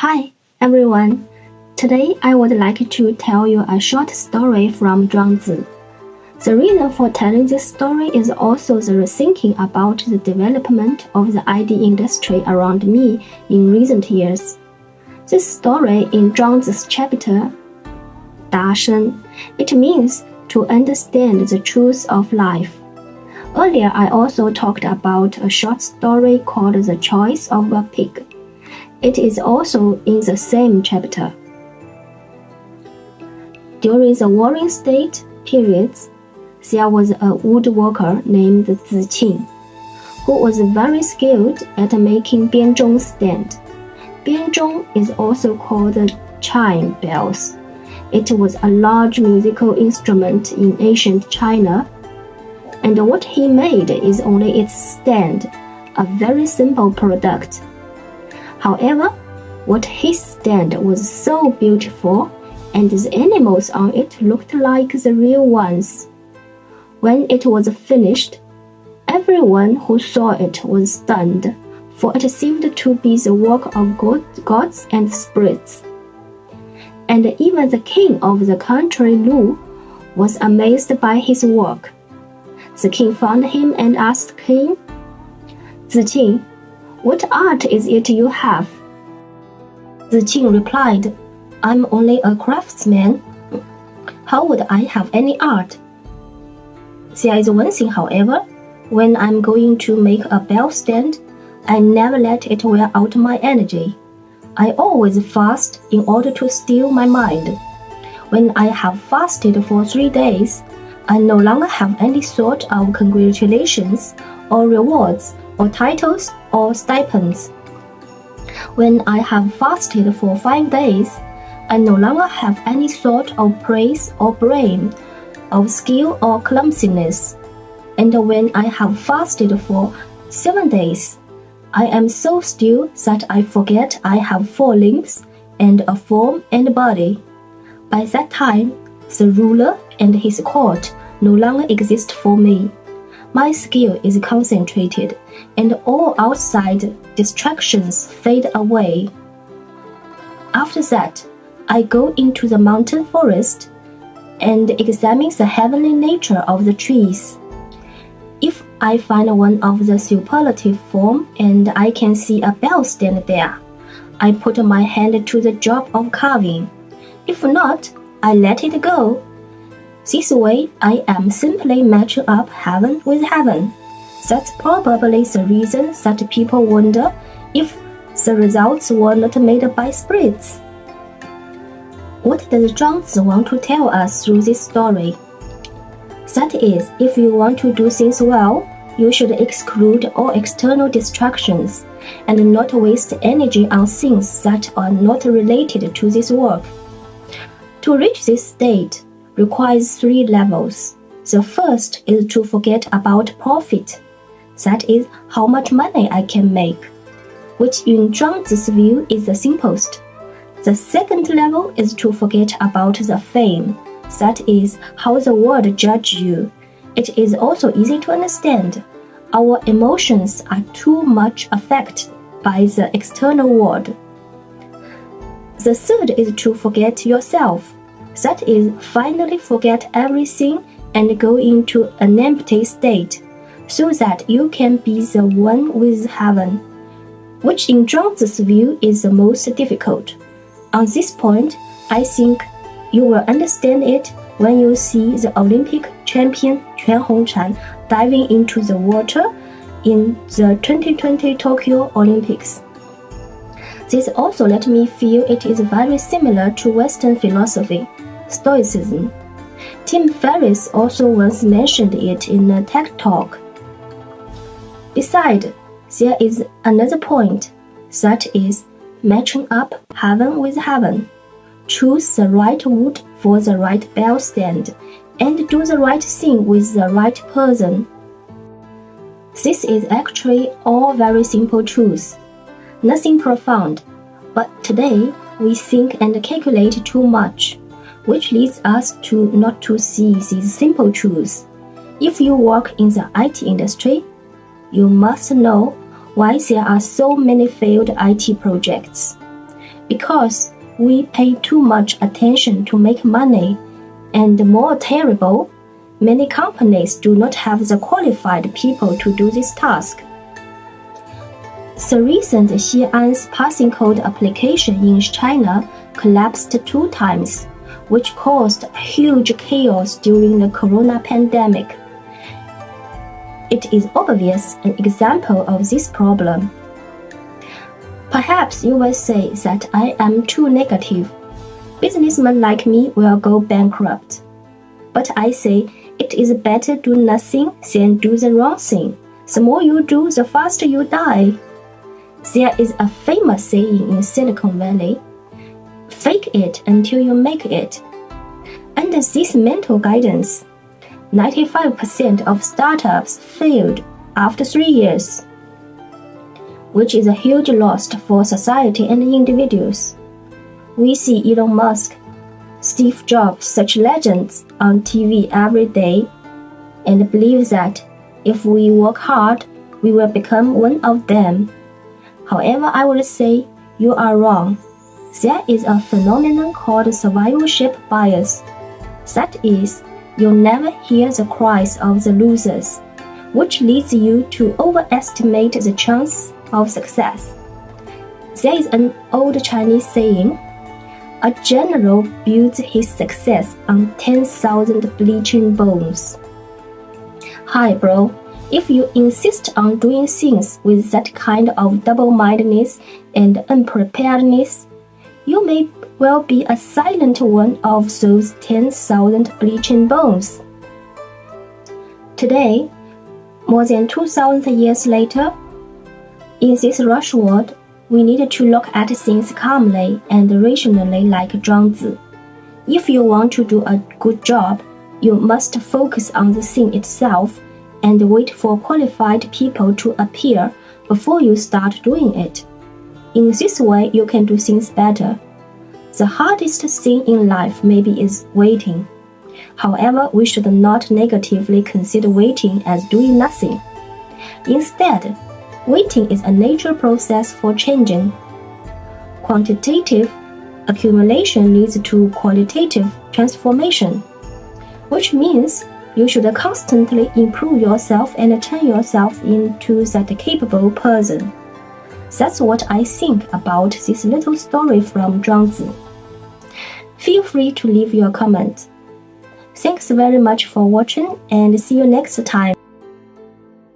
Hi, everyone. Today I would like to tell you a short story from Zhuangzi. The reason for telling this story is also the rethinking about the development of the ID industry around me in recent years. This story in Zhuangzi's chapter, Sheng, it means to understand the truth of life. Earlier, I also talked about a short story called The Choice of a Pig. It is also in the same chapter. During the Warring State periods, there was a woodworker named Sheng, who was very skilled at making bianzhong stand. Bianzhong is also called chime bells. It was a large musical instrument in ancient China, and what he made is only its stand, a very simple product. However, what his stand was so beautiful, and the animals on it looked like the real ones. When it was finished, everyone who saw it was stunned, for it seemed to be the work of gods and spirits. And even the king of the country, Lu, was amazed by his work. The king found him and asked him, "Sheng, what art is it you have?" Sheng replied, "I'm only a craftsman. How would I have any art? There is one thing, however. When I'm going to make a bell stand, I never let it wear out my energy. I always fast in order to still my mind. When I have fasted for 3 days, I no longer have any sort of congratulations or rewards or titles or stipends. When I have fasted for 5 days, I no longer have any sort of praise or blame, of skill or clumsiness. And when I have fasted for 7 days, I am so still that I forget I have 4 limbs and a form and body. By that time, the ruler and his court no longer exist for me. My skill is concentrated, and all outside distractions fade away. After that, I go into the mountain forest and examine the heavenly nature of the trees. If I find one of the superlative form and I can see a bell stand there, I put my hand to the job of carving. If not, I let it go. This way, I am simply matching up heaven with heaven. That's probably the reason that people wonder if the results were not made by spirits." What does Zhuangzi want to tell us through this story? That is, if you want to do things well, you should exclude all external distractions and not waste energy on things that are not related to this work. To reach this state requires 3 levels. The first is to forget about profit. That is, how much money I can make, which in Zhuangzi's view is the simplest. The second level is to forget about the fame. That is, how the world judges you. It is also easy to understand. Our emotions are too much affected by the external world. The third is to forget yourself. That is, finally forget everything and go into an empty state, so that you can be the one with heaven, which in Zhuangzi's view is the most difficult. On this point, I think you will understand it when you see the Olympic champion Quan Hongchan diving into the water in the 2020 Tokyo Olympics. This also let me feel it is very similar to Western philosophy, Stoicism. Tim Ferriss also once mentioned it in a TED Talk. Besides, there is another point, that is, matching up heaven with heaven. Choose the right wood for the right bell stand, and do the right thing with the right person. This is actually all very simple truths, nothing profound, but today we think and calculate too much, which leads us to not to see these simple truths. If you work in the IT industry, you must know why there are so many failed IT projects. because we pay too much attention to make money, and more terrible, many companies do not have the qualified people to do this task. The recent Xi'an's passing code application in China collapsed 2 times, which caused huge chaos during the corona pandemic. It is obvious an example of this problem. Perhaps you will say that I am too negative. Businessmen like me will go bankrupt. But I say it is better do nothing than do the wrong thing. The more you do, the faster you die. There is a famous saying in Silicon Valley, fake it until you make it. Under this mental guidance, 95% of startups failed after 3 years, which is a huge loss for society and individuals. We see Elon Musk, Steve Jobs, such legends on TV every day, and believe that if we work hard, we will become one of them. However, I would say you are wrong. There is a phenomenon called survivorship bias. That is, you never hear the cries of the losers, which leads you to overestimate the chance of success. There is an old Chinese saying, a general builds his success on 10,000 bleaching bones. Hi bro, if you insist on doing things with that kind of double-mindedness and unpreparedness, you may well be a silent one of those 10,000 bleaching bones. Today, more than 2,000 years later, in this rush world, we need to look at things calmly and rationally like Zhuangzi. If you want to do a good job, you must focus on the thing itself and wait for qualified people to appear before you start doing it. In this way, you can do things better. The hardest thing in life maybe is waiting. However, we should not negatively consider waiting as doing nothing. Instead, waiting is a natural process for changing. Quantitative accumulation leads to qualitative transformation, which means you should constantly improve yourself and turn yourself into that capable person. That's what I think about this little story from Zhuangzi. Feel free to leave your comment. Thanks very much for watching and see you next time.